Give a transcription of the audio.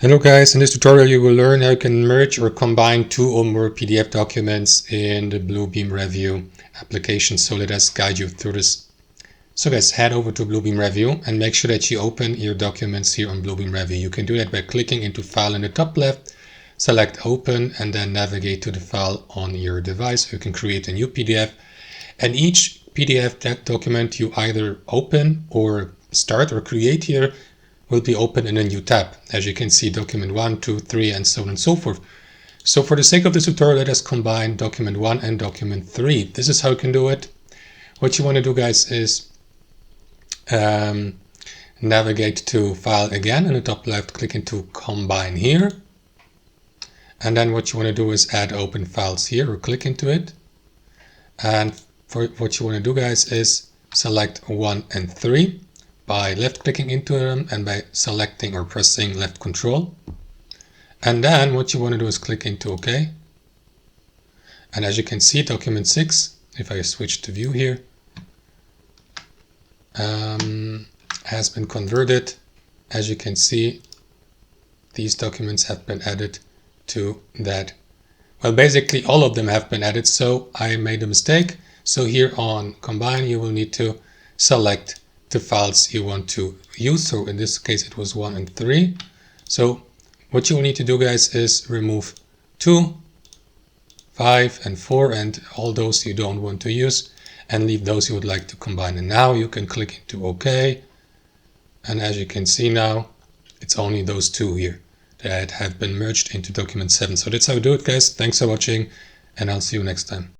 Hello guys, in this tutorial you will learn how you can merge or combine two or more PDF documents in the Bluebeam Revu application. So let us guide you through this. So guys, head over to Bluebeam Revu and make sure that you open your documents here on Bluebeam Revu. You can do that by clicking into File in the top left, select Open, and then navigate to the file on your device. You can create a new PDF, and each PDF document you either open or start or create here will be open in a new tab. As you can see, document 1, 2, 3, and so on and so forth. So for the sake of this tutorial, let us combine document 1 and document 3. This is how you can do it. What you want to do, guys, is navigate to File again in the top left, click into Combine here. And then what you want to do is add open files here, or click into it. And for what you want to do, guys, is select 1 and 3. By left clicking into them and by selecting or pressing left control. And then what you want to do is click into OK. And as you can see, document 6, if I switch to view here, has been converted. As you can see, these documents have been added to that. Well, basically all of them have been added, so I made a mistake. So here on Combine, you will need to select the files you want to use. So in this case it was 1 and 3. So what you will need to do, guys, is remove 2, 5 and 4 and all those you don't want to use, and leave those you would like to combine. And now you can click into OK, and as you can see now, it's only those two here that have been merged into document 7. So that's how you do it, guys. Thanks for watching, and I'll see you next time.